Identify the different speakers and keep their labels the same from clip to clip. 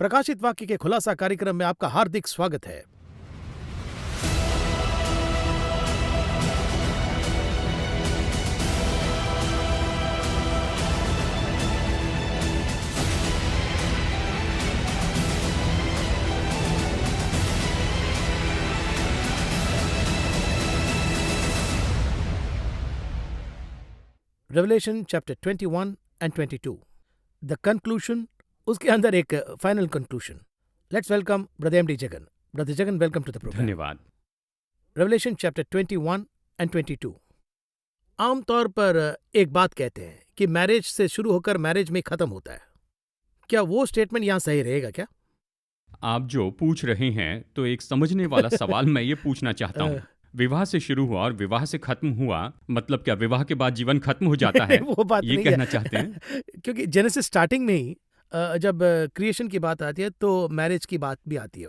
Speaker 1: प्रकाशित वाक्य के खुलासा कार्यक्रम में आपका हार्दिक स्वागत है। Revelation chapter 21 and 22, the conclusion, उसके अंदर एक final conclusion. Let's welcome brother MD Jagan. Brother Jagan, welcome to the programme.
Speaker 2: धन्यवाद।
Speaker 1: Revelation chapter 21 and 22। आमतौर पर एक बात कहते हैं कि मैरिज से शुरू होकर मैरिज में खत्म होता है। क्या वो स्टेटमेंट यहाँ सही रहेगा क्या?
Speaker 2: आप जो पूछ रहे हैं तो एक समझने वाला सवाल मैं ये पूछना चाहता हूँ। विवाह से शुरू हुआ और विवाह से खत्म हुआ, मतलब क्या विवाह के बाद जीवन खत्म हो जाता है?
Speaker 1: वो बात
Speaker 2: ये
Speaker 1: नहीं
Speaker 2: कहना
Speaker 1: है।
Speaker 2: चाहते हैं?
Speaker 1: क्योंकि जेनेसिस स्टार्टिंग में ही जब क्रिएशन की बात आती है तो मैरिज की बात भी आती है।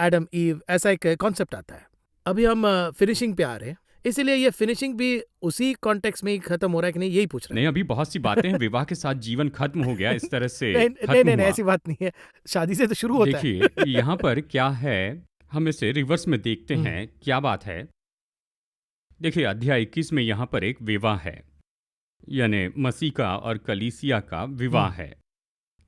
Speaker 1: एडम ईव, ऐसा एक कॉन्सेप्ट आता है। अभी हम फिनिशिंग पे आ रहे हैं, इसीलिए ये फिनिशिंग भी उसी कॉन्टेक्स्ट में ही खत्म हो रहा है कि नहीं, यही पूछ रहे
Speaker 2: नहीं, अभी बहुत सी बातें हैं। विवाह के साथ जीवन खत्म हो गया, इस तरह से
Speaker 1: हैं।
Speaker 2: खत्म
Speaker 1: नहीं,
Speaker 2: हुआ।
Speaker 1: ऐसी बात नहीं है। शादी से तो शुरू होता है।
Speaker 2: देखिए यहाँ पर क्या है, हम इसे रिवर्स में देखते हैं। क्या बात है, देखिए अध्याय 21 में यहाँ पर एक विवाह है, यानी मसीह का और कलीसिया का विवाह है।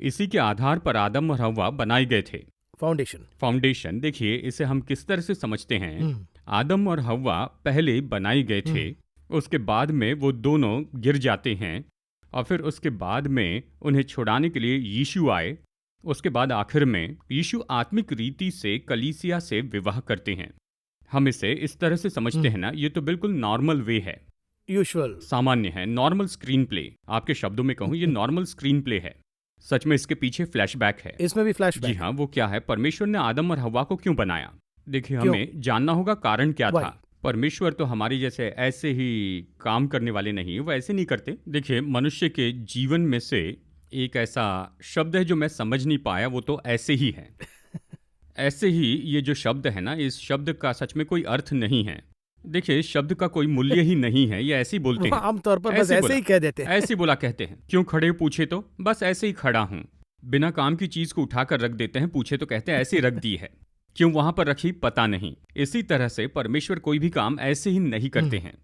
Speaker 2: इसी के आधार पर आदम और हव्वा बनाए गए थे। फाउंडेशन देखिए, इसे हम किस तरह से समझते हैं। आदम और हव्वा पहले बनाए गए थे, उसके बाद में वो दोनों गिर जाते हैं और फिर उसके बाद में उन्हें छुड़ाने के लिए यीशु आए। उसके बाद आखिर में यीशु आत्मिक रीति से कलीसिया से विवाह करते हैं। हम इसे इस तरह से समझते हैं ना, ये तो बिल्कुल नॉर्मल वे है,
Speaker 1: यूजुअल,
Speaker 2: सामान्य है, नॉर्मल स्क्रीन प्ले। आपके शब्दों में कहूँ, ये नॉर्मल स्क्रीन प्ले है। सच में इसके पीछे फ्लैशबैक है।
Speaker 1: इसमें भी फ्लैशबैक।
Speaker 2: जी हाँ, वो क्या है, परमेश्वर ने आदम और हव्वा को क्यों बनाया? देखिए हमें जानना होगा कारण क्या था। परमेश्वर तो हमारे जैसे ऐसे ही काम करने वाले नहीं, वो ऐसे नहीं करते। देखिए मनुष्य के जीवन में से एक ऐसा शब्द है जो मैं समझ नहीं पाया, वो तो ऐसे ही है। ऐसे ही ये जो शब्द है ना, इस शब्द का सच में कोई अर्थ नहीं है। देखिए इस शब्द का कोई मूल्य ही नहीं है, ये ऐसे ही बोलते हैं।
Speaker 1: आमतौर पर बस ऐसे ही कह देते हैं।
Speaker 2: ऐसे बोला कहते हैं। क्यों खड़े पूछे तो बस ऐसे ही खड़ा हूं। बिना काम की चीज को उठाकर रख देते हैं, पूछे तो कहते हैं ऐसे ही रख दी है। क्यों वहां पर रखी पता नहीं। इसी तरह से परमेश्वर कोई भी काम ऐसे ही नहीं करते हैं।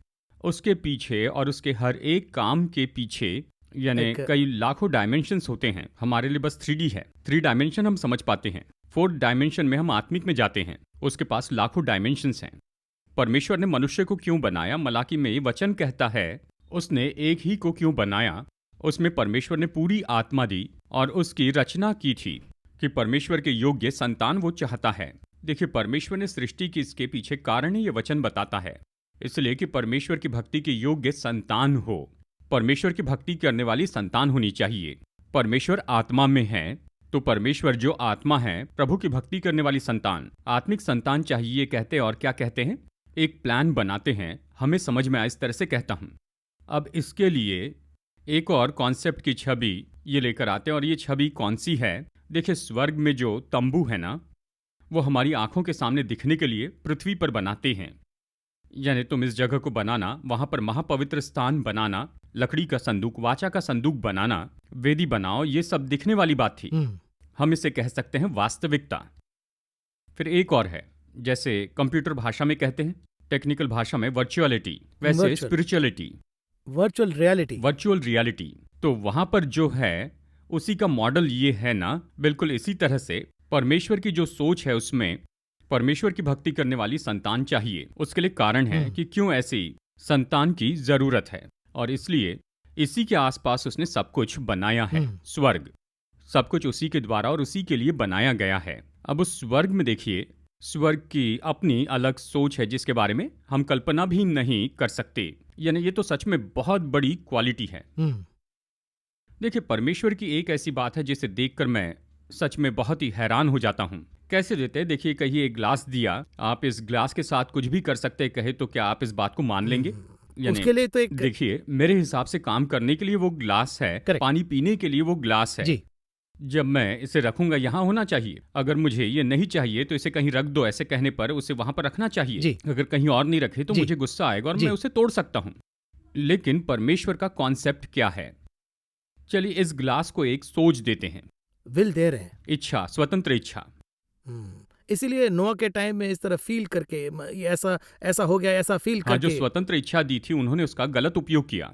Speaker 2: उसके पीछे और उसके हर एक काम के पीछे यानी कई लाखों डायमेंशंस होते हैं। हमारे लिए बस 3D है, 3 डायमेंशन हम समझ पाते हैं। 4th डायमेंशन में हम आत्मिक में जाते हैं, उसके पास लाखों डायमेंशंस हैं। परमेश्वर ने मनुष्य को क्यों बनाया? मलाकी में वचन कहता है उसने एक ही को क्यों बनाया। उसमें परमेश्वर ने पूरी आत्मा दी और उसकी रचना की थी कि परमेश्वर के योग्य संतान वो चाहता है। देखिए परमेश्वर ने सृष्टि की, इसके पीछे कारण ये वचन बताता है, इसलिए कि परमेश्वर की भक्ति के योग्य संतान हो। परमेश्वर की भक्ति करने वाली संतान होनी चाहिए। परमेश्वर आत्मा में है, तो परमेश्वर जो आत्मा है, प्रभु की भक्ति करने वाली संतान, आत्मिक संतान चाहिए कहते। और क्या कहते हैं, एक प्लान बनाते हैं। हमें समझ में आए इस तरह से कहता हूं। अब इसके लिए एक और कॉन्सेप्ट की छवि ये लेकर आते हैं, और ये छवि कौन सी है? देखिए स्वर्ग में जो तंबू है ना, वो हमारी आंखों के सामने दिखने के लिए पृथ्वी पर बनाते हैं। यानी तुम इस जगह को बनाना, वहां पर महापवित्र स्थान बनाना, लकड़ी का संदूक, वाचा का संदूक बनाना, वेदी बनाओ, ये सब दिखने वाली बात थी। हम इसे कह सकते हैं वास्तविकता। फिर एक और है, जैसे कंप्यूटर भाषा में कहते हैं, टेक्निकल भाषा में वर्चुअलिटी, वैसे स्पिरिचुअलिटी, वर्चुअल रियलिटी। तो वहां पर जो है उसी का मॉडल ये है ना, बिल्कुल इसी तरह से परमेश्वर की जो सोच है उसमें परमेश्वर की भक्ति करने वाली संतान चाहिए। उसके लिए कारण है कि क्यों ऐसी संतान की जरूरत है, और इसलिए इसी के आसपास उसने सब कुछ बनाया है। स्वर्ग सब कुछ उसी के द्वारा और उसी के लिए बनाया गया है। अब उस स्वर्ग में देखिए, स्वर्ग की अपनी अलग सोच है जिसके बारे में हम कल्पना भी नहीं कर सकते। यानी ये तो सच में बहुत बड़ी क्वालिटी है। देखिए परमेश्वर की एक ऐसी बात है जिसे देखकर मैं सच में बहुत ही हैरान हो जाता हूँ। कैसे देते हैं? देखिए कहिए एक ग्लास दिया, आप इस ग्लास के साथ कुछ भी कर सकते हैं, कहे तो क्या आप इस बात को मान लेंगे?
Speaker 1: उसके लिए तो एक
Speaker 2: देखिए मेरे हिसाब से काम करने के लिए वो ग्लास है, पानी पीने के लिए वो ग्लास है। जब मैं इसे रखूंगा यहाँ होना चाहिए। अगर मुझे ये नहीं चाहिए तो इसे कहीं रख दो, ऐसे कहने पर उसे वहां पर रखना चाहिए। अगर कहीं और नहीं रखे तो मुझे गुस्सा आएगा और मैं उसे तोड़ सकता हूँ। लेकिन परमेश्वर का कॉन्सेप्ट क्या है? चलिए इस ग्लास को एक सोच देते हैं।
Speaker 1: विल दे रहे हैं।
Speaker 2: इच्छा, स्वतंत्र इच्छा।
Speaker 1: इसीलिए नोआ के टाइम में इस तरह फील करके ये ऐसा ऐसा हो गया, ऐसा फील
Speaker 2: हाँ, जो
Speaker 1: करके।
Speaker 2: स्वतंत्र इच्छा दी थी उन्होंने उसका गलत उपयोग किया।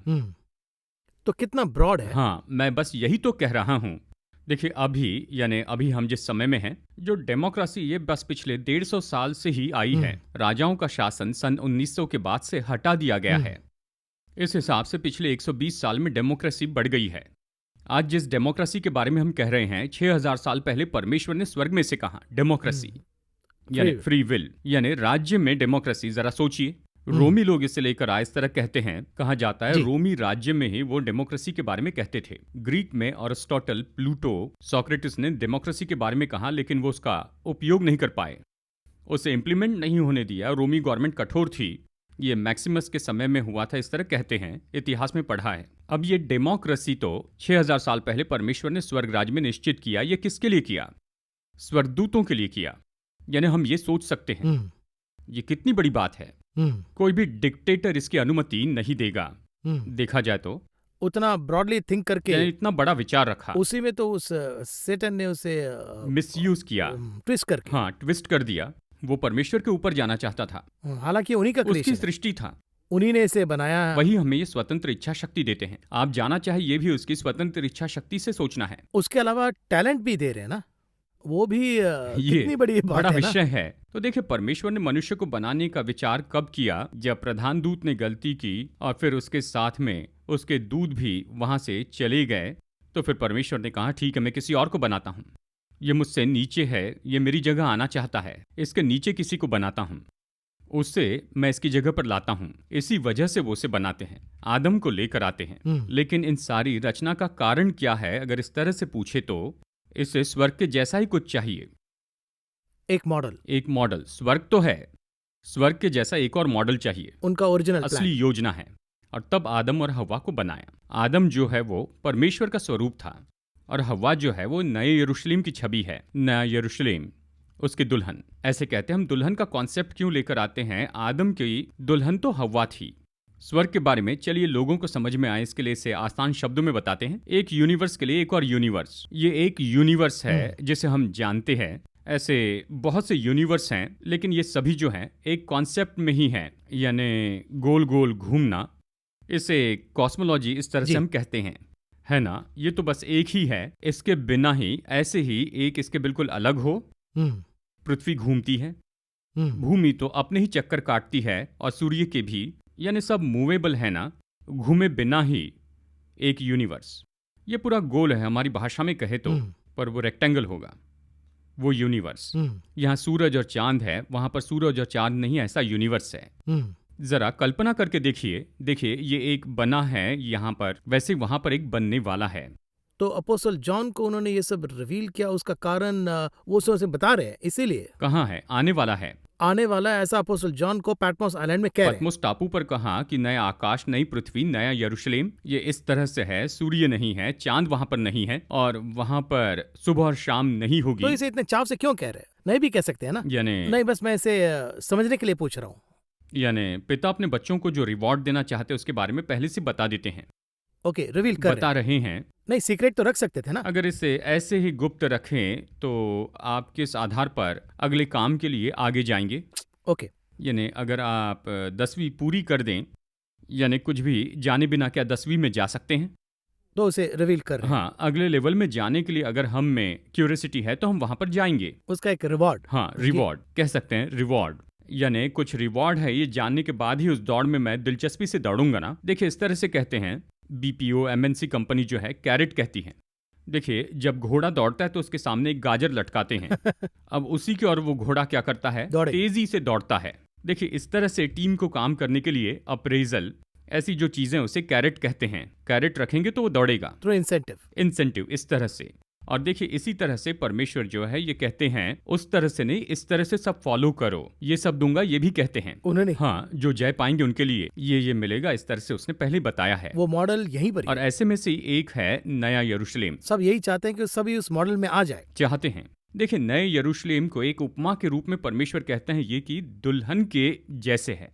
Speaker 1: तो कितना ब्रॉड है।
Speaker 2: हाँ, मैं बस यही तो कह रहा हूँ। देखिए अभी हम जिस समय में हैं, जो डेमोक्रेसी ये बस पिछले 150 साल से ही आई है। राजाओं का शासन सन 1900 के बाद से हटा दिया गया है। इस हिसाब से पिछले 120 साल में डेमोक्रेसी बढ़ गई है। आज जिस डेमोक्रेसी के बारे में हम कह रहे हैं, 6000 साल पहले परमेश्वर ने स्वर्ग में से कहा डेमोक्रेसी यानी फ्री विल, यानी राज्य में डेमोक्रेसी। जरा सोचिए, रोमी लोग इसे लेकर आए इस तरह कहते हैं। कहा जाता है रोमी राज्य में ही वो डेमोक्रेसी के बारे में कहते थे। ग्रीक में अरिस्टोटल, प्लूटो, सोक्रेटिस ने डेमोक्रेसी के बारे में कहा, लेकिन वो उसका उपयोग नहीं कर पाए, उसे इंप्लीमेंट नहीं होने दिया। रोमी गवर्नमेंट कठोर थी। ये मैक्सिमस के समय में हुआ था, इस तरह कहते हैं, इतिहास में पढ़ा है। अब ये डेमोक्रेसी तो 6000 साल पहले परमेश्वर ने स्वर्ग राज्य में निश्चित किया। ये किसके लिए किया? स्वर्गदूतों के लिए किया। यानी हम ये सोच सकते हैं ये कितनी बड़ी बात है। कोई भी डिक्टेटर इसकी अनुमति नहीं देगा। देखा जाए तो
Speaker 1: उतना ब्रॉडली थिंक करके
Speaker 2: इतना बड़ा विचार रखा,
Speaker 1: उसी में तो उस सेटन ने उसे
Speaker 2: मिसयूज किया,
Speaker 1: ट्विस्ट करके।
Speaker 2: हाँ, ट्विस्ट कर दिया। वो परमेश्वर के ऊपर जाना चाहता था।
Speaker 1: हालांकि उन्हीं का
Speaker 2: उसकी
Speaker 1: क्रिएशन
Speaker 2: सृष्टि था,
Speaker 1: उन्हीं ने इसे बनाया।
Speaker 2: वही हमें ये स्वतंत्र इच्छा शक्ति देते हैं। आप जाना चाहे ये भी उसकी स्वतंत्र इच्छा शक्ति से सोचना है।
Speaker 1: उसके अलावा टैलेंट भी दे रहे हैं ना, वो भी
Speaker 2: ये
Speaker 1: कितनी बड़ी बात
Speaker 2: बड़ा
Speaker 1: है ना?
Speaker 2: विषय है। तो देखिए, परमेश्वर ने मनुष्य को बनाने का विचार कब किया? जब प्रधान दूत ने गलती की और फिर उसके साथ में उसके दूत भी वहां से चले गए, तो फिर परमेश्वर ने कहा ठीक है, मैं किसी और को बनाता हूं। ये मुझसे नीचे है, ये मेरी जगह आना चाहता है, इसके नीचे किसी को बनाता हूं, उससे मैं इसकी जगह पर लाता हूं। इसी वजह से वो उसे बनाते हैं, आदम को लेकर आते हैं। लेकिन इन सारी रचना का कारण क्या है? अगर इस तरह से पूछे तो इसे स्वर्ग के जैसा ही कुछ चाहिए। एक मॉडल स्वर्ग तो है, स्वर्ग के जैसा एक और मॉडल चाहिए।
Speaker 1: उनका ओरिजिनल
Speaker 2: असली योजना है। और तब आदम और हव्वा को बनाया। आदम जो है वो परमेश्वर का स्वरूप था, और हव्वा जो है वो नए यरूशलेम की छवि है। नया यरूशलेम, उसकी दुल्हन। ऐसे कहते हैं। हम दुल्हन का कॉन्सेप्ट क्यों लेकर आते हैं? आदम की दुल्हन तो हव्वा थी। स्वर्ग के बारे में चलिए लोगों को समझ में आए इसके लिए इसे आसान शब्दों में बताते हैं। एक यूनिवर्स के लिए एक और यूनिवर्स। ये एक यूनिवर्स है जिसे हम जानते हैं। ऐसे बहुत से यूनिवर्स हैं, लेकिन ये सभी जो हैं एक कॉन्सेप्ट में ही हैं, यानी गोल गोल घूमना। इसे कॉस्मोलॉजी इस तरह से हम कहते हैं, है ना? ये तो बस एक ही है। इसके बिना ही ऐसे ही एक इसके बिल्कुल अलग हो। पृथ्वी घूमती है, भूमि तो अपने ही चक्कर काटती है, और सूर्य के भी, यानी सब मूवेबल है ना, घूमे बिना ही एक यूनिवर्स। ये पूरा गोल है हमारी भाषा में कहे तो, पर वो रेक्टेंगल होगा वो यूनिवर्स। यहाँ सूरज और चांद है, वहां पर सूरज और चांद नहीं, ऐसा यूनिवर्स है। जरा कल्पना करके देखिए ये एक बना है यहाँ पर, वैसे वहां पर एक बनने वाला है।
Speaker 1: तो अपोस्टल जॉन को उन्होंने ये सब रिवील किया, उसका कारण वो से बता रहे हैं। इसीलिए
Speaker 2: कहाँ है? आने वाला है,
Speaker 1: आने वाला है, ऐसा अपोस्टल जॉन को पैटमोस आइलैंड में कह रहे हैं।
Speaker 2: पैटमोस टापू पर कहा कि नया आकाश, नई पृथ्वी, नया यरूशलेम। ये इस तरह से है। सूर्य नहीं है, चांद वहां पर नहीं है, और वहां पर सुबह और शाम नहीं होगी।
Speaker 1: तो इसे इतने चाव से क्यों कह रहे हैं? नहीं भी कह सकते हैं ना?
Speaker 2: यानी
Speaker 1: नहीं, बस मैं इसे समझने के लिए पूछ रहा हूँ।
Speaker 2: यानी पिता अपने बच्चों को जो रिवॉर्ड देना चाहते हैं उसके बारे में पहले से बता देते हैं।
Speaker 1: ओके, रिवील कर
Speaker 2: बता रहे हैं।
Speaker 1: नहीं, सीक्रेट तो रख सकते थे ना?
Speaker 2: अगर इसे ऐसे ही गुप्त रखें तो आप किस आधार पर अगले काम के लिए आगे जाएंगे?
Speaker 1: ओके,
Speaker 2: यानी अगर आप 10वीं पूरी कर दें, यानी कुछ भी जाने बिना क्या 10वीं में जा सकते हैं?
Speaker 1: तो उसे रिवील कर रहे हैं।
Speaker 2: हाँ, अगले लेवल में जाने के लिए अगर हम में क्यूरियोसिटी है तो हम वहां पर जाएंगे।
Speaker 1: उसका एक रिवॉर्ड,
Speaker 2: हाँ, रिवॉर्ड कह सकते हैं। रिवॉर्ड यानी कुछ रिवॉर्ड है, ये जानने के बाद ही उस दौड़ में मैं दिलचस्पी से दौड़ूंगा ना। देखिए, इस तरह से कहते हैं, बीपीओ एमएनसी कंपनी जो है कैरेट कहती है। देखिए, जब घोड़ा दौड़ता है तो उसके सामने एक गाजर लटकाते हैं। अब उसी की ओर वो घोड़ा क्या करता है? तेजी से दौड़ता है। देखिए, इस तरह से टीम को काम करने के लिए अप्रेजल, ऐसी जो चीजें उसे कैरेट कहते हैं। कैरेट रखेंगे तो वो दौड़ेगा,
Speaker 1: थ्रू इंसेंटिव,
Speaker 2: इस तरह से। और देखिए, इसी तरह से परमेश्वर जो है ये कहते हैं, उस तरह से नहीं, इस तरह से सब फॉलो करो, ये सब दूंगा, ये भी कहते हैं
Speaker 1: उन्होंने।
Speaker 2: हाँ, जो जय पाएंगे उनके लिए ये मिलेगा, इस तरह से उसने पहले बताया है।
Speaker 1: वो मॉडल यहीं पर।
Speaker 2: और ऐसे में से एक है नया यरूशलेम।
Speaker 1: सब यही चाहते हैं कि सभी उस मॉडल में आ जाए,
Speaker 2: चाहते हैं। देखिए, नए यरूशलेम को एक उपमा के रूप में परमेश्वर कहते हैं, ये कि दुल्हन के जैसे है।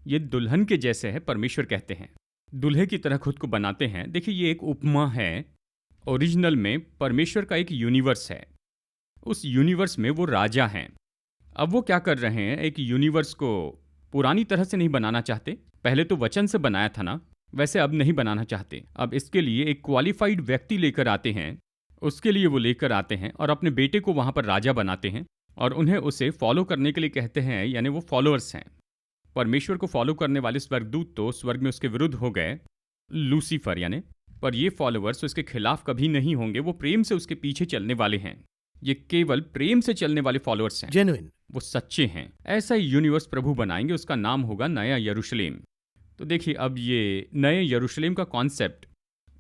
Speaker 2: ये दुल्हन के जैसे है, परमेश्वर कहते हैं, दूल्हे की तरह खुद को बनाते हैं। देखिए, ये एक उपमा है, ओरिजिनल में परमेश्वर का एक यूनिवर्स है, उस यूनिवर्स में वो राजा हैं। अब वो क्या कर रहे हैं, एक यूनिवर्स को पुरानी तरह से नहीं बनाना चाहते। पहले तो वचन से बनाया था ना, वैसे अब नहीं बनाना चाहते। अब इसके लिए एक क्वालिफाइड व्यक्ति लेकर आते हैं, उसके लिए वो लेकर आते हैं और अपने बेटे को वहाँ पर राजा बनाते हैं और उन्हें उसे फॉलो करने के लिए कहते हैं, यानी वो फॉलोअर्स हैं। परमेश्वर को फॉलो करने वाले स्वर्गदूत तो स्वर्ग में उसके विरुद्ध हो गए, लूसीफर यानी, पर ये फॉलोअर्स उसके खिलाफ कभी नहीं होंगे। वो प्रेम से उसके पीछे चलने वाले हैं। ये केवल प्रेम से चलने वाले फॉलोअर्स हैं,
Speaker 1: जेन्युइन।
Speaker 2: वो सच्चे हैं। ऐसा ही यूनिवर्स प्रभु बनाएंगे, उसका नाम होगा नया यरूशलेम। तो देखिए, अब ये नए यरूशलेम का कॉन्सेप्ट,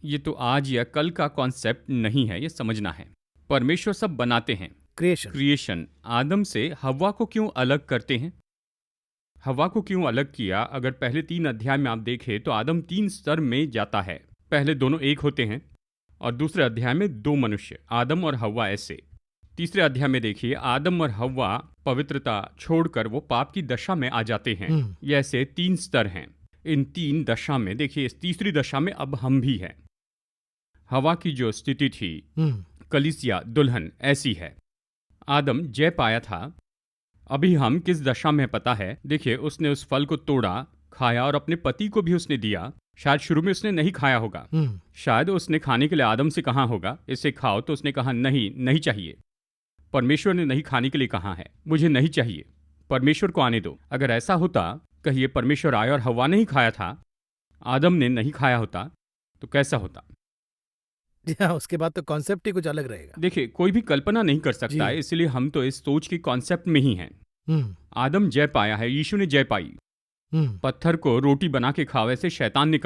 Speaker 2: ये तो आज या कल का कॉन्सेप्ट नहीं है, ये समझना है। परमेश्वर सब बनाते हैं। क्रिएशन आदम से हव्वा को क्यों अलग करते हैं? हव्वा को क्यों अलग किया? अगर पहले 3 अध्याय में आप देखें तो आदम 3 स्तर में जाता है। पहले दोनों एक होते हैं और दूसरे अध्याय में 2 मनुष्य, आदम और हव्वा ऐसे। तीसरे अध्याय में देखिए, आदम और हव्वा पवित्रता छोड़कर वो पाप की दशा में आ जाते हैं। ये ऐसे 3 स्तर हैं। इन 3 दशा में देखिए, इस तीसरी दशा में अब हम भी हैं। हव्वा की जो स्थिति थी, कलीसिया दुल्हन ऐसी है। आदम जय पाया था, अभी हम किस दशा में पता है। देखिए, उसने उस फल को तोड़ा, खाया और अपने पति को भी उसने दिया। शायद शुरू में उसने नहीं खाया होगा, शायद उसने खाने के लिए आदम से कहा होगा इसे खाओ, तो उसने कहा नहीं, नहीं चाहिए। परमेश्वर ने नहीं खाने के लिए कहा है, मुझे नहीं चाहिए, परमेश्वर को आने दो। अगर ऐसा होता, कहिए परमेश्वर आया और हव्वा ने ही खाया था, आदम ने नहीं खाया होता, तो कैसा होता?
Speaker 1: उसके बाद तो कॉन्सेप्ट ही कुछ अलग रहेगा।
Speaker 2: देखिए, कोई भी कल्पना नहीं कर सकता है, इसलिए हम तो इस सोच के कॉन्सेप्ट में ही हैं। आदम जय पाया है, यीशु ने जय पाई। पत्थर को रोटी बना के खाओ, ऐसे शैतान ने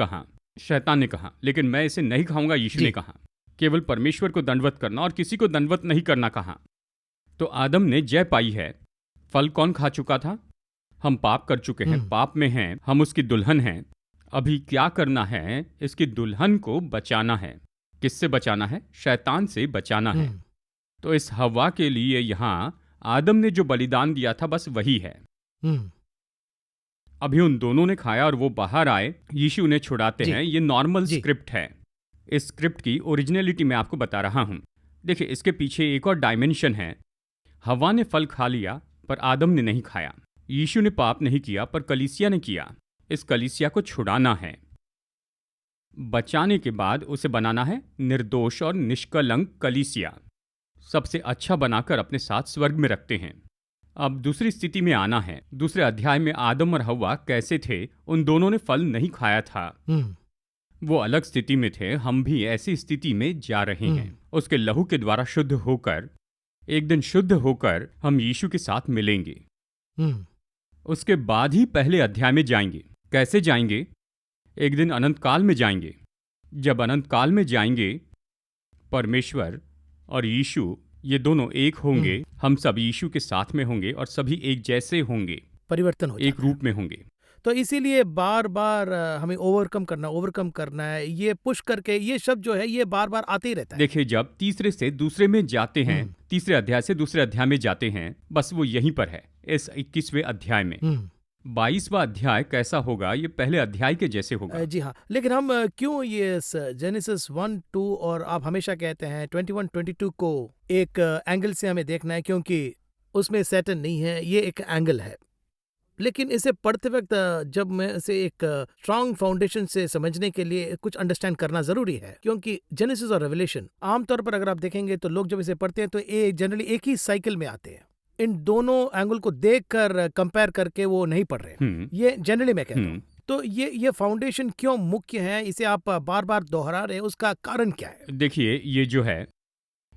Speaker 2: कहा, लेकिन मैं इसे नहीं खाऊंगा, यीशु ने कहा। केवल परमेश्वर को दंडवत करना और किसी को दंडवत नहीं करना कहा। तो आदम ने जय पाई है। फल कौन खा चुका था? हम पाप कर चुके हैं, पाप में हैं, हम उसकी दुल्हन हैं। अभी क्या करना है? इसकी दुल्हन को बचाना है। किससे बचाना है? शैतान से बचाना है। तो इस हव्वा के लिए यहां आदम ने जो बलिदान दिया था, बस वही है। अभी उन दोनों ने खाया और वो बाहर आए, यीशु ने छुड़ाते हैं। ये नॉर्मल स्क्रिप्ट है। इस स्क्रिप्ट की ओरिजिनलिटी मैं आपको बता रहा हूं। देखिए, इसके पीछे एक और डायमेंशन है। हव्वा ने फल खा लिया पर आदम ने नहीं खाया। यीशु ने पाप नहीं किया पर कलीसिया ने किया। इस कलीसिया को छुड़ाना है। बचाने के बाद उसे बनाना है निर्दोष और निष्कलंक कलीसिया, सबसे अच्छा बनाकर अपने साथ स्वर्ग में रखते हैं। अब दूसरी स्थिति में आना है। दूसरे अध्याय में आदम और हव्वा कैसे थे? उन दोनों ने फल नहीं खाया था, वो अलग स्थिति में थे। हम भी ऐसी स्थिति में जा रहे हैं। उसके लहू के द्वारा शुद्ध होकर, एक दिन शुद्ध होकर हम यीशु के साथ मिलेंगे। उसके बाद ही पहले अध्याय में जाएंगे। कैसे जाएंगे? एक दिन अनंत काल में जाएंगे। जब अनंत काल में जाएंगे, परमेश्वर और यीशु ये दोनों एक होंगे। हम सब यीशु के साथ में होंगे और सभी एक जैसे होंगे,
Speaker 1: परिवर्तन हो जाता
Speaker 2: एक रूप में होंगे।
Speaker 1: तो इसीलिए बार बार हमें ओवरकम करना है। ये पुश करके ये शब्द जो है ये बार बार आते ही रहता है।
Speaker 2: देखिए, जब तीसरे से दूसरे में जाते हैं, तीसरे अध्याय से दूसरे अध्याय में जाते हैं, बस वो यहीं पर है इस 21वें अध्याय में। 22वां अध्याय कैसा होगा? ये पहले अध्याय के जैसे होगा।
Speaker 1: जी हाँ, लेकिन हम क्यों ये जेनेसिस 1, 2 और आप हमेशा कहते हैं 21, 22 को एक एंगल से हमें देखना है, क्योंकि उसमें सैटन नहीं है, ये एक एंगल है। लेकिन इसे पढ़ते वक्त जब मैं इसे एक स्ट्रांग फाउंडेशन से समझने के लिए कुछ अंडरस्टैंड करना जरूरी है, क्योंकि जेनेसिस और रेवलेशन आमतौर पर अगर आप देखेंगे तो लोग जब इसे पढ़ते हैं तो ये जनरली एक ही साइकिल में आते हैं। इन दोनों एंगल को देखकर कंपेयर करके वो नहीं पढ़ रहे। ये जनरली मैं कहता हूँ। तो ये फाउंडेशन क्यों मुख्य है, इसे आप बार बार दोहरा रहे हैं, उसका कारण क्या है?
Speaker 2: देखिए, ये जो है,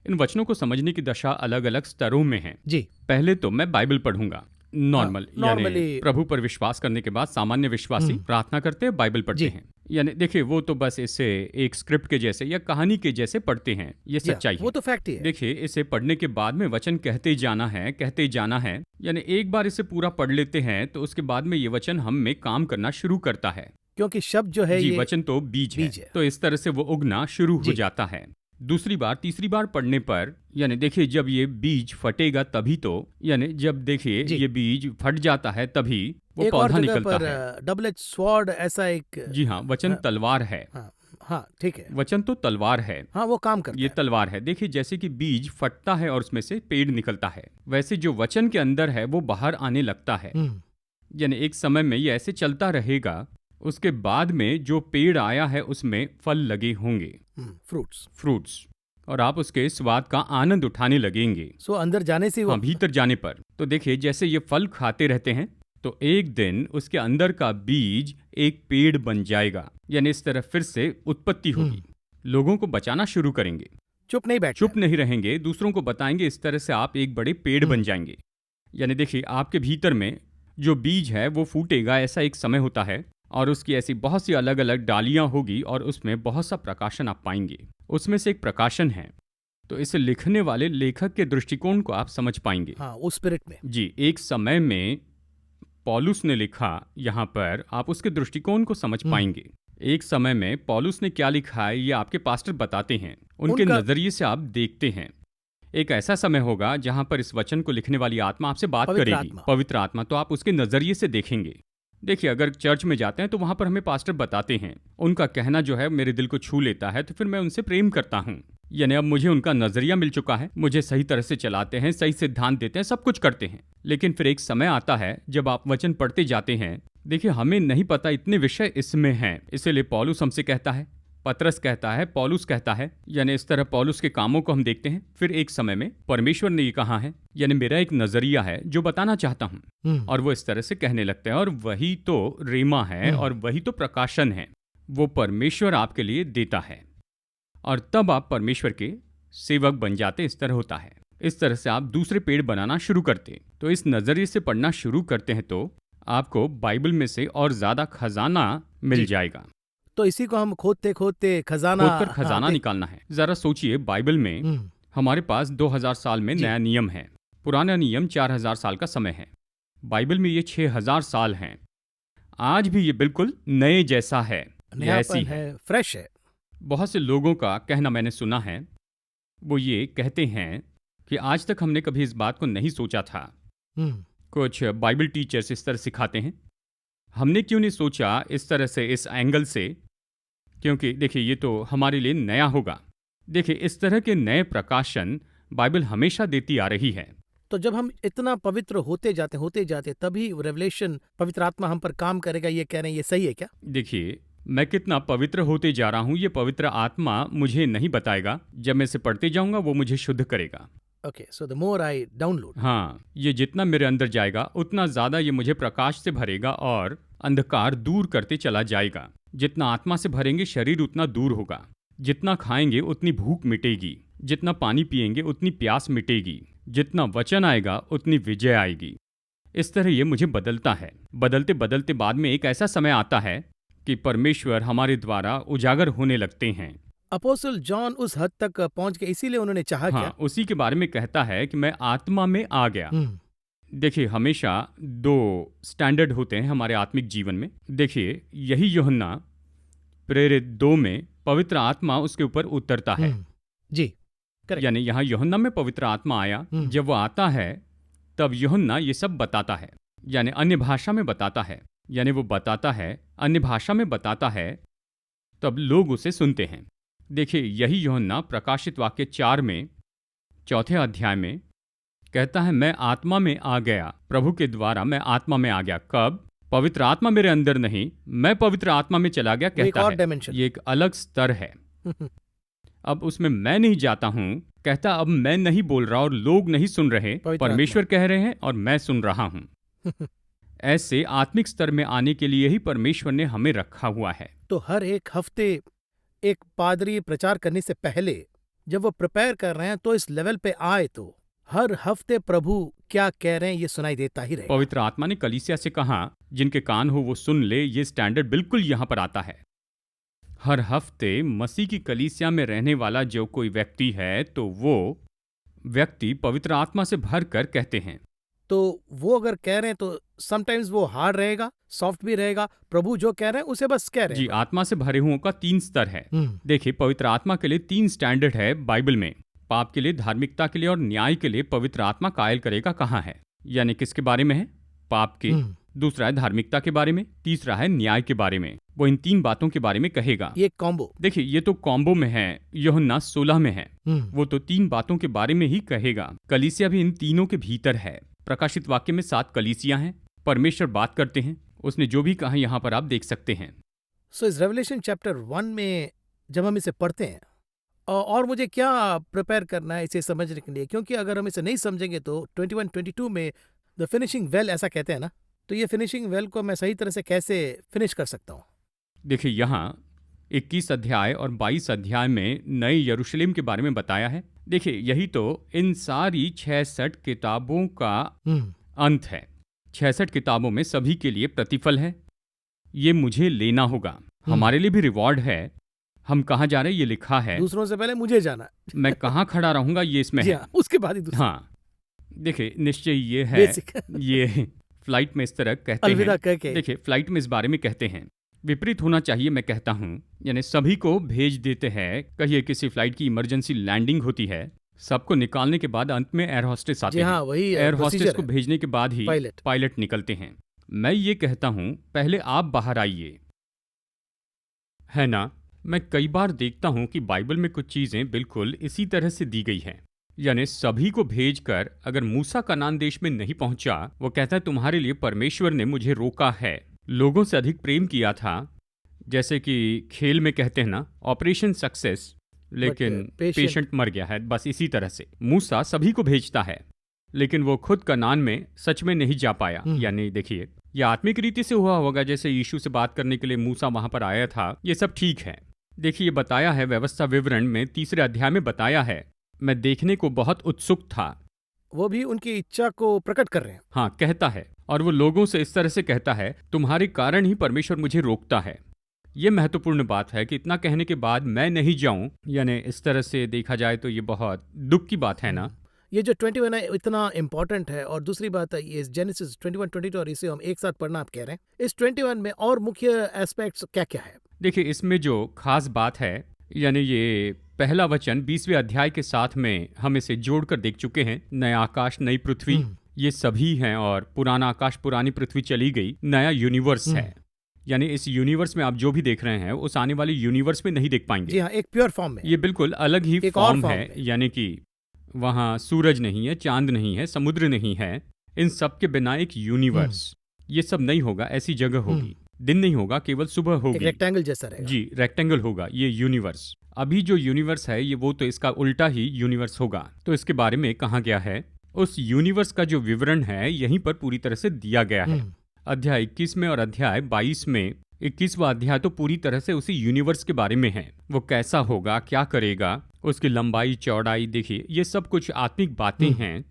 Speaker 2: इन वचनों को समझने की दशा अलग अलग स्तरों में है।
Speaker 1: जी,
Speaker 2: पहले तो मैं बाइबल पढ़ूंगा नॉर्मली, प्रभु पर विश्वास करने के बाद सामान्य विश्वासी प्रार्थना करते हैं, बाइबल पढ़ते हैं। यानी देखिए, वो तो बस इसे एक स्क्रिप्ट के जैसे या कहानी के जैसे पढ़ते हैं। ये सच्चाई है,
Speaker 1: वो तो फैक्ट ही है।
Speaker 2: देखिए, इसे पढ़ने के बाद में वचन कहते जाना है। यानी एक बार इसे पूरा पढ़ लेते हैं तो उसके बाद में ये वचन हम में काम करना शुरू करता है,
Speaker 1: क्योंकि शब्द जो है ये
Speaker 2: वचन तो बीज है। तो इस तरह से वो उगना शुरू हो जाता है। दूसरी बार, तीसरी बार पढ़ने पर, यानी देखिए, जब ये बीज फटेगा तभी तो, यानी जब देखिए ये बीज फट जाता है तभी वो पौधा निकलता है।
Speaker 1: डबल एज स्वॉर्ड ऐसा एक,
Speaker 2: जी हाँ, वचन तलवार है।
Speaker 1: हाँ ठीक है,
Speaker 2: वचन तो तलवार है।
Speaker 1: हाँ वो काम करता
Speaker 2: ये
Speaker 1: है।
Speaker 2: तलवार है। देखिए, जैसे कि बीज फटता है और उसमें से पेड़ निकलता है, वैसे जो वचन के अंदर है वो बाहर आने लगता है। यानी एक समय में ये ऐसे चलता रहेगा, उसके बाद में जो पेड़ आया है उसमें फल लगे होंगे, फ्रूट्स, और आप उसके स्वाद का आनंद उठाने लगेंगे।
Speaker 1: सो अंदर जाने से वो
Speaker 2: हाँ, भीतर जाने पर। तो देखिए, जैसे ये फल खाते रहते हैं तो एक दिन उसके अंदर का बीज एक पेड़ बन जाएगा। यानी इस तरह फिर से उत्पत्ति होगी। लोगों को बचाना शुरू करेंगे,
Speaker 1: चुप नहीं बैठना
Speaker 2: चुप नहीं रहेंगे, दूसरों को बताएंगे। इस तरह से आप एक बड़े पेड़ बन जाएंगे। यानी देखिए, आपके भीतर में जो बीज है वो फूटेगा, ऐसा एक समय होता है, और उसकी ऐसी बहुत सी अलग अलग डालियां होगी और उसमें बहुत सा प्रकाशन आप पाएंगे। उसमें से एक प्रकाशन है, तो इसे लिखने वाले लेखक के दृष्टिकोण को आप समझ पाएंगे।
Speaker 1: हाँ, उस स्पिरिट में
Speaker 2: जी, एक समय में पौलुस ने लिखा, यहाँ पर आप उसके दृष्टिकोण को समझ पाएंगे। एक समय में पौलुस ने क्या लिखा है ये आपके पास्टर बताते हैं, उनके नजरिए से आप देखते हैं। एक ऐसा समय होगा जहां पर इस वचन को लिखने वाली आत्मा आपसे बात करेगी, पवित्र आत्मा, तो आप उसके नजरिए से देखेंगे। देखिए, अगर चर्च में जाते हैं तो वहां पर हमें पास्टर बताते हैं, उनका कहना जो है मेरे दिल को छू लेता है, तो फिर मैं उनसे प्रेम करता हूं। यानी अब मुझे उनका नजरिया मिल चुका है, मुझे सही तरह से चलाते हैं, सही सिद्धांत देते हैं, सब कुछ करते हैं। लेकिन फिर एक समय आता है जब आप वचन पढ़ते जाते हैं, देखिए हमें नहीं पता इतने विषय इसमें हैं, इसीलिए पौलुस हमसे कहता है, पतरस कहता है, पौलुस कहता है। यानी इस तरह पौलुस के कामों को हम देखते हैं। फिर एक समय में परमेश्वर ने ये कहा है, यानी मेरा एक नजरिया है जो बताना चाहता हूँ, और वो इस तरह से कहने लगते हैं। और वही तो रेमा है और वही तो प्रकाशन है, वो परमेश्वर आपके लिए देता है, और तब आप परमेश्वर के सेवक बन जाते। इस तरह होता है। इस तरह से आप दूसरे पेड़ बनाना शुरू करते। तो इस नजरिए से पढ़ना शुरू करते हैं तो आपको बाइबल में से और ज्यादा खजाना मिल जाएगा।
Speaker 1: तो इसी को हम खोदते खोदते खजाना,
Speaker 2: खोदकर खजाना निकालना है। जरा सोचिए, बाइबल में हमारे पास 2000 साल में नया नियम है, पुराना नियम 4000 साल का समय है, बाइबल में ये 6000 साल हैं। आज भी ये बिल्कुल नए जैसा है, ऐसी है,
Speaker 1: फ्रेश है।
Speaker 2: बहुत से लोगों का कहना मैंने सुना है, वो ये कहते हैं कि आज तक हमने कभी इस बात को नहीं सोचा था। कुछ बाइबल टीचर्स इस तरह सिखाते हैं, हमने क्यों नहीं सोचा इस तरह से, इस एंगल से, क्योंकि देखिए ये तो हमारे लिए नया होगा। देखिए, इस तरह के नए प्रकाशन बाइबल हमेशा देती आ रही है।
Speaker 1: तो जब हम इतना पवित्र होते जाते तभी रेवलेशन, पवित्र आत्मा हम पर काम करेगा, ये कह रहे हैं, ये सही है क्या?
Speaker 2: देखिए, मैं कितना पवित्र होते जा रहा हूँ ये पवित्र आत्मा मुझे नहीं बताएगा, जब मैं इसे पढ़ते जाऊंगा वो मुझे शुद्ध करेगा।
Speaker 1: Okay, so the more I download,
Speaker 2: हाँ, ये जितना मेरे अंदर जाएगा उतना ज्यादा ये मुझे प्रकाश से भरेगा और अंधकार दूर करते चला जाएगा। जितना आत्मा से भरेंगे शरीर उतना दूर होगा, जितना खाएंगे उतनी भूख मिटेगी, जितना पानी पिएंगे उतनी प्यास मिटेगी, जितना वचन आएगा उतनी विजय आएगी। इस तरह ये मुझे बदलता है। बदलते बदलते बाद में एक ऐसा समय आता है कि परमेश्वर हमारे द्वारा उजागर होने लगते हैं।
Speaker 1: अपोस्टल जॉन उस हद तक पहुंच गए, इसीलिए उन्होंने चाहा
Speaker 2: हाँ,
Speaker 1: क्या?
Speaker 2: उसी के बारे में कहता है कि मैं आत्मा में आ गया। देखिए, हमेशा 2 स्टैंडर्ड होते हैं हमारे आत्मिक जीवन में। देखिए, यही यूहन्ना प्रेरित 2 में पवित्र आत्मा उसके ऊपर उतरता है।
Speaker 1: जी, करेक्ट।
Speaker 2: यानी यहाँ यूहन्ना में पवित्र आत्मा आया। जब वो आता है तब यूहन्ना ये सब बताता है, यानी अन्य भाषा में बताता है। यानी वो बताता है, अन्य भाषा में बताता है, तब लोग उसे सुनते हैं। देखिए, यही यूहन्ना प्रकाशित वाक्य 4 में 4थे अध्याय में कहता है, मैं आत्मा में आ गया, प्रभु के द्वारा मैं आत्मा में आ गया। कब? पवित्र आत्मा मेरे अंदर नहीं, मैं पवित्र आत्मा में चला गया, कहता है। ये एक अलग स्तर है। अब उसमें मैं नहीं जाता हूं, कहता अब मैं नहीं बोल रहा और लोग नहीं सुन रहे, परमेश्वर कह रहे हैं और मैं सुन रहा हूं। ऐसे आत्मिक स्तर में आने के लिए ही परमेश्वर ने हमें रखा हुआ है।
Speaker 1: तो हर एक हफ्ते एक पादरी प्रचार करने से पहले जब वो प्रिपेयर कर रहे हैं तो इस लेवल पे आए तो हर हफ्ते प्रभु क्या कह रहे हैं ये सुनाई देता ही रहेगा।
Speaker 2: पवित्र आत्मा ने कलीसिया से कहा, जिनके कान हो वो सुन ले। ये स्टैंडर्ड बिल्कुल यहाँ पर आता है। हर हफ्ते मसीह की कलीसिया में रहने वाला जो कोई व्यक्ति है तो वो व्यक्ति पवित्र आत्मा से भर कर कहते हैं।
Speaker 1: तो वो अगर कह रहे हैं तो समटाइम्स वो हार्ड रहेगा, सॉफ्ट भी रहेगा। प्रभु जो कह रहे हैं उसे बस कह रहे हैं।
Speaker 2: जी, आत्मा से भरे हुओं का 3 स्तर है। देखिए, पवित्र आत्मा के लिए 3 स्टैंडर्ड है बाइबल में। पाप के लिए, धार्मिकता के लिए और न्याय के लिए पवित्र आत्मा कायल करेगा कहाँ है। यानी किसके बारे में है? पाप के। दूसरा है धार्मिकता के बारे में, तीसरा है न्याय के बारे में। वो इन 3 बातों के बारे में कहेगा।
Speaker 1: ये कॉम्बो।
Speaker 2: देखिए ये तो कॉम्बो में है, यूहन्ना 16 में है। वो तो 3 बातों के बारे में ही कहेगा। कलीसिया भी इन तीनों के भीतर है। प्रकाशित वाक्य में 7 कलीसिया हैं। परमेश्वर बात करते हैं, उसने जो भी कहा यहाँ पर आप देख सकते हैं।
Speaker 1: सो इस रेवलेशन चैप्टर 1 में जब हम इसे पढ़ते हैं और मुझे क्या प्रिपेयर करना है इसे समझने के लिए, क्योंकि अगर हम इसे नहीं समझेंगे तो 21-22 में द फिनिशिंग वेल ऐसा कहते हैं ना, तो ये फिनिशिंग वेल को मैं सही तरह से कैसे फिनिश कर सकता हूँ?
Speaker 2: देखिए यहाँ 21 अध्याय और 22 अध्याय में नए यरूशलेम के बारे में बताया है। देखिए यही तो इन सारी 66 किताबों का अंत है। 66 किताबों में सभी के लिए प्रतिफल है। ये मुझे लेना होगा, हमारे लिए भी रिवॉर्ड है। हम कहाँ जा रहे हैं ये लिखा है।
Speaker 1: दूसरों से पहले मुझे जाना है।
Speaker 2: मैं कहाँ खड़ा रहूंगा ये इसमें है।
Speaker 1: उसके बाद ही दूसरा।
Speaker 2: हाँ देखिए निश्चय ये है। ये फ्लाइट में इस तरह कहते
Speaker 1: अलविदा
Speaker 2: हैं।
Speaker 1: करके।
Speaker 2: देखिए फ्लाइट में इस बारे में कहते हैं, विपरीत होना चाहिए मैं कहता हूँ। यानी सभी को भेज देते हैं। कहिए किसी फ्लाइट की इमरजेंसी लैंडिंग होती है, सबको निकालने के बाद अंत में एयर होस्टेस आते हैं।
Speaker 1: वही
Speaker 2: एयर होस्टेस को भेजने के बाद ही पायलट निकलते हैं। मैं ये कहता हूँ पहले आप बाहर आइए, है ना। मैं कई बार देखता हूँ कि बाइबल में कुछ चीजें बिल्कुल इसी तरह से दी गई हैं। यानी सभी को भेजकर अगर मूसा कनान देश में नहीं पहुंचा, वो कहता है तुम्हारे लिए परमेश्वर ने मुझे रोका है, लोगों से अधिक प्रेम किया था। जैसे कि खेल में कहते हैं ना, ऑपरेशन सक्सेस, लेकिन पेशेंट मर गया है। बस इसी तरह से मूसा सभी को भेजता है, लेकिन वो खुद कनान में सच में नहीं जा पाया। यानी देखिए यह आत्मिक रीति से हुआ होगा, जैसे यीशु से बात करने के लिए मूसा वहां पर आया था। ये सब ठीक है। देखिए ये बताया है व्यवस्था विवरण में 3 अध्याय में बताया है। मैं देखने को बहुत उत्सुक था।
Speaker 1: वो भी उनकी इच्छा को प्रकट कर रहे हैं।
Speaker 2: हाँ कहता है, और वो लोगों से इस तरह से कहता है तुम्हारे कारण ही परमेश्वर मुझे रोकता है। ये महत्वपूर्ण बात है कि इतना कहने के बाद मैं नहीं जाऊं। यानी इस तरह से देखा जाए तो ये बहुत दुख की बात है ना।
Speaker 1: ये जो 21 है इतना इंपॉर्टेंट है। और दूसरी बात है ये जेनेसिस 21-22 और इसे हम एक साथ पढ़ना आप कह रहे हैं। इस 21 में और मुख्य एस्पेक्ट्स क्या क्या है?
Speaker 2: देखिए इसमें जो खास बात है, यानी ये पहला वचन 20वें अध्याय के साथ में हम इसे जोड़कर देख चुके हैं। नया आकाश नई पृथ्वी ये सभी हैं, और पुराना आकाश पुरानी पृथ्वी चली गई, नया यूनिवर्स है। यानी इस यूनिवर्स में आप जो भी देख रहे हैं उस आने वाले यूनिवर्स में नहीं देख पाएंगे।
Speaker 1: जी हाँ, एक प्योर फॉर्म में।
Speaker 2: ये बिल्कुल अलग ही फॉर्म है। यानी कि वहाँ सूरज नहीं है, चांद नहीं है, समुद्र नहीं है। इन सब के बिना एक यूनिवर्स, ये सब नहीं होगा। ऐसी जगह होगी, दिन नहीं होगा, केवल सुबह होगी।
Speaker 1: एक रेक्टेंगल जैसा रहेगा।
Speaker 2: जी रेक्टेंगल होगा ये यूनिवर्स। अभी जो यूनिवर्स है ये वो तो इसका उल्टा ही यूनिवर्स होगा। तो इसके बारे में कहा गया है, उस यूनिवर्स का जो विवरण है यहीं पर पूरी तरह से दिया गया है। अध्याय 21 में और अध्याय 22 में। 21वां अध्याय तो पूरी तरह से उसी यूनिवर्स के बारे में है। वो कैसा होगा, क्या करेगा, उसकी लंबाई चौड़ाई, देखिए ये सब कुछ आत्मिक बातें हैं।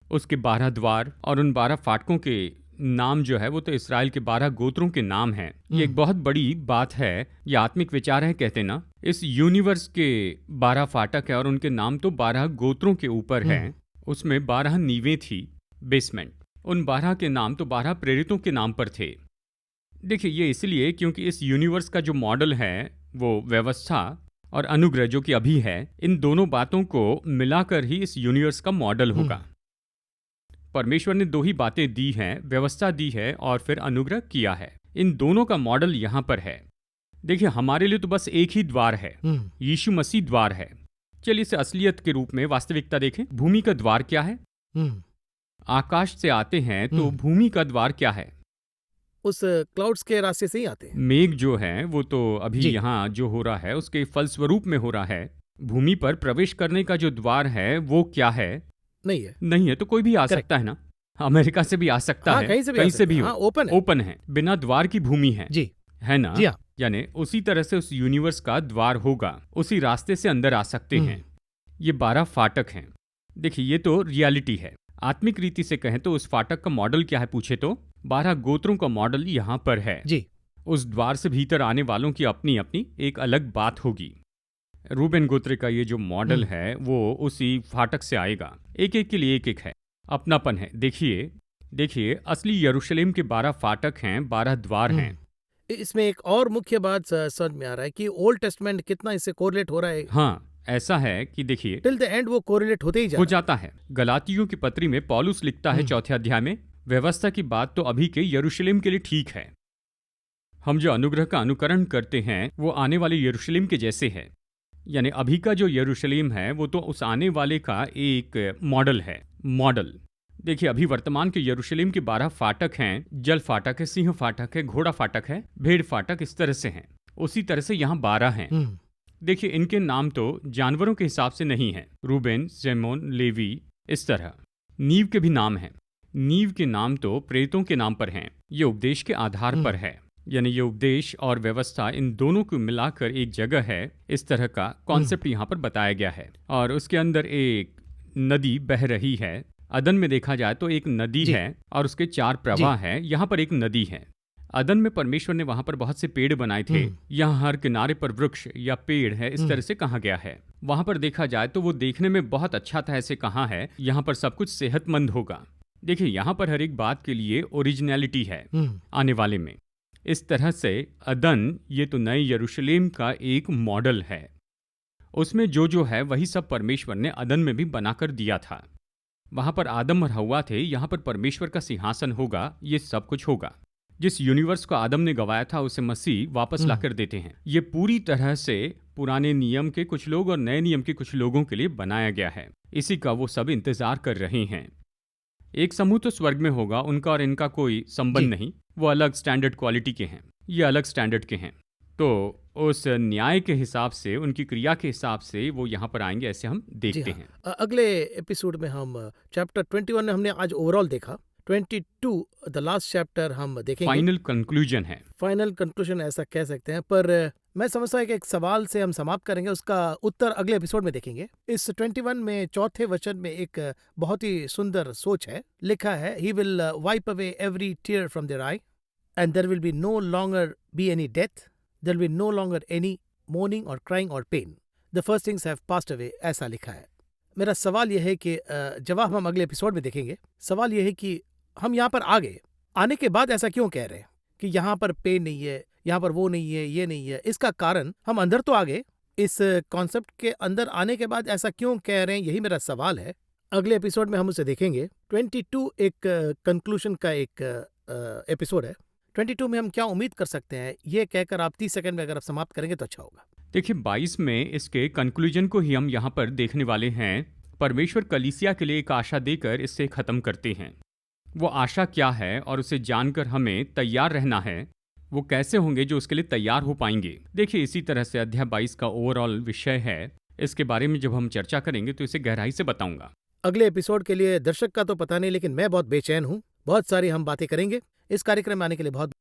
Speaker 2: उसके 12 द्वार और उन 12 फाटकों के नाम जो है वो तो इसराइल के 12 गोत्रों के नाम हैं। ये एक बहुत बड़ी बात है। ये आत्मिक विचार है कहते ना। इस यूनिवर्स के 12 फाटक है और उनके नाम तो 12 गोत्रों के ऊपर है। उसमें 12 नींवें थी, बेसमेंट। उन 12 के नाम तो 12 प्रेरितों के नाम पर थे। देखिए ये इसलिए क्योंकि इस यूनिवर्स का जो मॉडल है वो व्यवस्था और अनुग्रह जो कि अभी है, इन दोनों बातों को मिलाकर ही इस यूनिवर्स का मॉडल होगा। परमेश्वर ने 2 ही बातें दी हैं, व्यवस्था दी है और फिर अनुग्रह किया है। इन दोनों का मॉडल यहाँ पर है। देखिए हमारे लिए तो बस एक ही द्वार है, यीशु मसीह द्वार है। चलिए इसे असलियत के रूप में वास्तविकता देखें। भूमि का द्वार क्या है? आकाश से आते हैं तो भूमि का द्वार क्या है?
Speaker 1: उस क्लाउड्स के रास्ते से ही आते हैं।
Speaker 2: मेघ जो है वो तो अभी यहाँ जो हो रहा है उसके फलस्वरूप में हो रहा है। भूमि पर प्रवेश करने का जो द्वार है वो क्या है? नहीं है तो कोई भी आ सकता है ना। अमेरिका से भी आ सकता है, कहीं से भी ओपन है, बिना द्वार की भूमि है जी, है ना। यानी उसी तरह से उस यूनिवर्स का द्वार होगा, उसी रास्ते से अंदर आ सकते हैं। ये 12 फाटक हैं। देखिए ये तो रियलिटी है। आत्मिक रीति से कहें तो उस फाटक का मॉडल क्या है पूछे तो 12 गोत्रों का मॉडल यहाँ पर है जी। उस द्वार से भीतर आने वालों की अपनी अपनी एक अलग बात होगी। रूबेन गोत्र का ये जो मॉडल है वो उसी फाटक से आएगा। एक एक के लिए एक एक है, अपनापन है। देखिए असली यरूशलेम के 12 फाटक हैं, 12 द्वार हैं।
Speaker 1: इसमें एक और मुख्य बात समझ में आ रहा है कि ओल्ड टेस्टमेंट कितना इससे कोरिलेट हो रहा है।
Speaker 2: हाँ ऐसा है कि देखिए
Speaker 1: टिल द एंड वो कोरिलेट होते ही
Speaker 2: जाता है। गलातियों की पत्री में पौलुस लिखता है 4थे अध्याय में, व्यवस्था की बात तो अभी के यरूशलेम के लिए ठीक है, हम जो अनुग्रह का अनुकरण करते हैं वो आने वाले यरूशलेम के जैसे है। यानी अभी का जो यरूशलेम है वो तो उस आने वाले का एक मॉडल है। मॉडल देखिए, अभी वर्तमान के यरूशलेम के 12 फाटक हैं। जल फाटक है, सिंह फाटक है, घोड़ा फाटक है, भेड़ फाटक, इस तरह से हैं। उसी तरह से यहाँ 12 हैं। देखिए, इनके नाम तो जानवरों के हिसाब से नहीं है। रूबेन, सिमोन, लेवी, इस तरह। नीव के भी नाम हैं। नीव के नाम तो प्रेरितों के नाम पर हैं। ये उपदेश के आधार पर है। यानी ये उपदेश और व्यवस्था इन दोनों को मिलाकर एक जगह है, इस तरह का कॉन्सेप्ट यहाँ पर बताया गया है। और उसके अंदर एक नदी बह रही है। अदन में देखा जाए तो एक नदी है और उसके 4 प्रवाह है। यहाँ पर एक नदी है। अदन में परमेश्वर ने वहां पर बहुत से पेड़ बनाए थे। यहाँ हर किनारे पर वृक्ष या पेड़ है, इस तरह से कहा गया है। वहां पर देखा जाए तो वो देखने में बहुत अच्छा था, ऐसे कहा है। यहाँ पर सब कुछ सेहतमंद होगा। देखिए, यहाँ पर हर एक बात के लिए ओरिजिनलिटी है आने वाले में। इस तरह से अदन ये तो नए यरूशलेम का एक मॉडल है। उसमें जो है वही सब परमेश्वर ने अदन में भी बनाकर दिया था। वहां पर आदम और हव्वा थे। यहाँ पर परमेश्वर का सिंहासन होगा, ये सब कुछ होगा। जिस यूनिवर्स को आदम ने गंवाया था उसे मसीह वापस लाकर देते हैं। ये पूरी तरह से पुराने नियम के कुछ लोग और नए नियम के कुछ लोगों के लिए बनाया गया है। इसी का वो सब इंतजार कर रहे हैं। एक समूह तो स्वर्ग में होगा, उनका और इनका कोई संबंध नहीं। वो अलग स्टैंडर्ड क्वालिटी के हैं, ये अलग स्टैंडर्ड के हैं। तो उस न्याय के हिसाब से, उनकी क्रिया के हिसाब से वो यहाँ पर आएंगे, ऐसे हम देखते हैं।
Speaker 1: अगले एपिसोड में हम चैप्टर 21 हमने आज ओवरऑल देखा। 22 द लास्ट चैप्टर हम देखेंगे।
Speaker 2: फाइनल कंक्लूजन है।
Speaker 1: फाइनल कंक्लूजन ऐसा कह सकते हैं। पर मैं समझता हूँ कि एक सवाल से हम समाप्त करेंगे, उसका उत्तर अगले एपिसोड में देखेंगे। इस 21 में चौथे वचन में एक बहुत ही सुंदर सोच है। लिखा है, he will wipe away every tear from their eye and there will be no longer be any death, there will be no longer any mourning और क्राइंग और pain, the first things have passed away, ऐसा लिखा है। मेरा सवाल यह है कि जवाब हम अगले एपिसोड में देखेंगे। सवाल यह है कि हम यहाँ पर आ गए, आने के बाद ऐसा क्यों कह रहे हैं कि यहाँ पर पेन नहीं है, यहाँ पर वो नहीं है, ये नहीं है। इसका कारण, हम अंदर तो आ गए, इस कॉन्सेप्ट के अंदर आने के बाद ऐसा क्यों कह रहे हैं, यही मेरा सवाल है। अगले एपिसोड में हम उसे देखेंगे। 22 एक कंक्लूजन का एक एपिसोड है। 22 में हम क्या उम्मीद कर सकते हैं, ये कहकर आप 30 सेकंड में अगर आप समाप्त करेंगे तो अच्छा होगा।
Speaker 2: देखिए, 22 में इसके कंक्लूजन को ही हम यहाँ पर देखने वाले हैं। परमेश्वर कलीसिया के लिए एक आशा देकर इससे खत्म करते हैं। वो आशा क्या है और उसे जानकर हमें तैयार रहना है। वो कैसे होंगे जो उसके लिए तैयार हो पाएंगे। देखिए, इसी तरह से अध्याय 22 का ओवरऑल विषय है। इसके बारे में जब हम चर्चा करेंगे तो इसे गहराई से बताऊंगा।
Speaker 1: अगले एपिसोड के लिए दर्शक का तो पता नहीं, लेकिन मैं बहुत बेचैन हूँ। बहुत सारी हम बातें करेंगे। इस कार्यक्रम में आने के लिए बहुत